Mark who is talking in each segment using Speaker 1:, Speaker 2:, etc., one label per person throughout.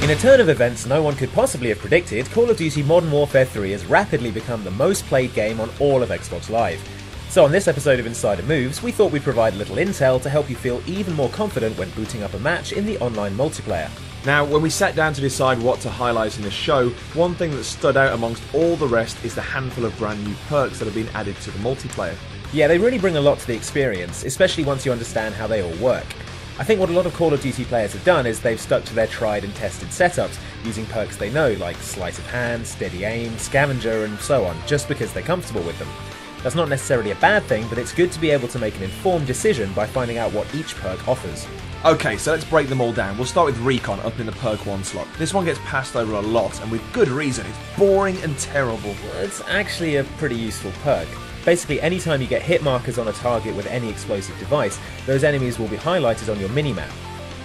Speaker 1: In a turn of events no one could possibly have predicted, Call of Duty Modern Warfare 3 has rapidly become the most played game on all of Xbox Live. So on this episode of Insider Moves, we thought we'd provide a little intel to help you feel even more confident when booting up a match in the online multiplayer.
Speaker 2: Now, when we sat down to decide what to highlight in this show, one thing that stood out amongst all the rest is the handful of brand new perks that have been added to the multiplayer.
Speaker 1: Yeah, they really bring a lot to the experience, especially once you understand how they all work. I think what a lot of Call of Duty players have done is they've stuck to their tried and tested setups, using perks they know like Sleight of Hand, Steady Aim, Scavenger and so on, just because they're comfortable with them. That's not necessarily a bad thing, but it's good to be able to make an informed decision by finding out what each perk offers.
Speaker 2: Okay, so let's break them all down. We'll start with Recon up in the perk 1 slot. This one gets passed over a lot, and with good reason. It's boring and terrible.
Speaker 1: It's actually a pretty useful perk. Basically, anytime you get hit markers on a target with any explosive device, those enemies will be highlighted on your minimap.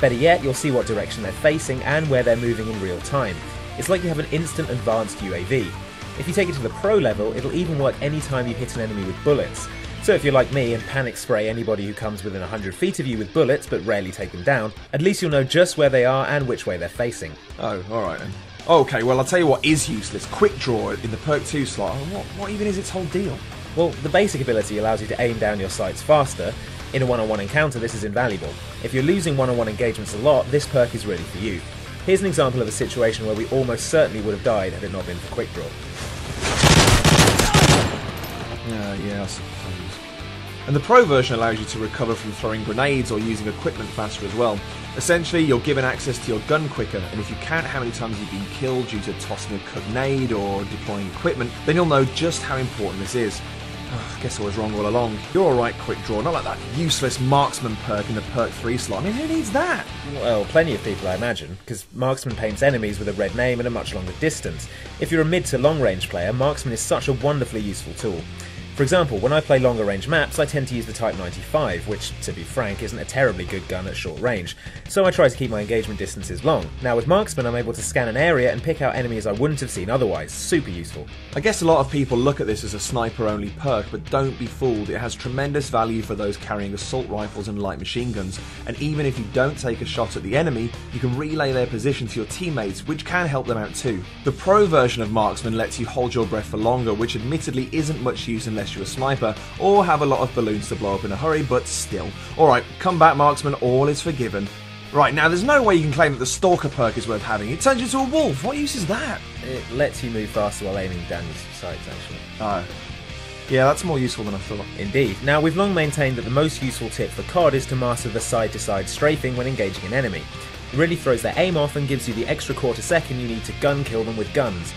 Speaker 1: Better yet, you'll see what direction they're facing and where they're moving in real time. It's like you have an instant advanced UAV. If you take it to the pro level, it'll even work anytime you hit an enemy with bullets. So if you're like me and panic spray anybody who comes within 100 feet of you with bullets but rarely take them down, at least you'll know just where they are and which way they're facing.
Speaker 2: Oh, alright then. Okay, well I'll tell you what is useless. Quick Draw in the perk 2 slot. What even is its whole deal?
Speaker 1: Well, the basic ability allows you to aim down your sights faster. In a one-on-one encounter, this is invaluable. If you're losing one-on-one engagements a lot, this perk is really for you. Here's an example of a situation where we almost certainly would have died had it not been for Quick Draw.
Speaker 2: Yeah, I suppose. And the Pro version allows you to recover from throwing grenades or using equipment faster as well. Essentially, you're given access to your gun quicker, and if you count how many times you've been killed due to tossing a cooked nade or deploying equipment, then you'll know just how important this is. I guess I was wrong all along. You're alright, Quick Draw, not like that useless Marksman perk in the perk 3 slot. I mean, who needs that?
Speaker 1: Well, plenty of people I imagine, because Marksman paints enemies with a red name and a much longer distance. If you're a mid to long range player, Marksman is such a wonderfully useful tool. For example, when I play longer range maps, I tend to use the Type 95, which, to be frank, isn't a terribly good gun at short range, so I try to keep my engagement distances long. Now with Marksman, I'm able to scan an area and pick out enemies I wouldn't have seen otherwise. Super useful.
Speaker 2: I guess a lot of people look at this as a sniper-only perk, but don't be fooled, it has tremendous value for those carrying assault rifles and light machine guns, and even if you don't take a shot at the enemy, you can relay their position to your teammates, which can help them out too. The Pro version of Marksman lets you hold your breath for longer, which admittedly isn't much use unless you're a sniper, or have a lot of balloons to blow up in a hurry, but still. Alright, come back Marksman, all is forgiven. Right, now there's no way you can claim that the Stalker perk is worth having. It turns you into a wolf. What use is that?
Speaker 1: It lets you move faster while aiming down your sights, actually.
Speaker 2: Oh. Yeah, that's more useful than I thought.
Speaker 1: Indeed. Now, we've long maintained that the most useful tip for COD is to master the side-to-side strafing when engaging an enemy. It really throws their aim off and gives you the extra quarter second you need to gun kill them with guns.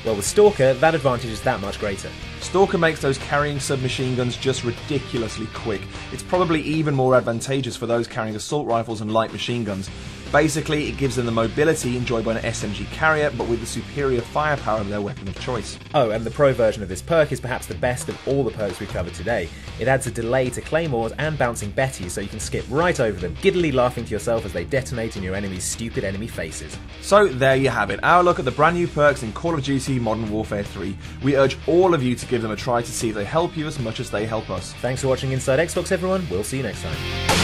Speaker 1: Well, with Stalker, that advantage is that much greater.
Speaker 2: Stalker makes those carrying submachine guns just ridiculously quick. It's probably even more advantageous for those carrying assault rifles and light machine guns. Basically, it gives them the mobility enjoyed by an SMG carrier, but with the superior firepower of their weapon of choice.
Speaker 1: Oh, and the Pro version of this perk is perhaps the best of all the perks we've covered today. It adds a delay to claymores and bouncing betties, so you can skip right over them, giddily laughing to yourself as they detonate in your enemy's stupid enemy faces.
Speaker 2: So there you have it, our look at the brand new perks in Call of Duty Modern Warfare 3. We urge all of you to give them a try to see if they help you as much as they help us.
Speaker 1: Thanks for watching Inside Xbox, everyone. We'll see you next time.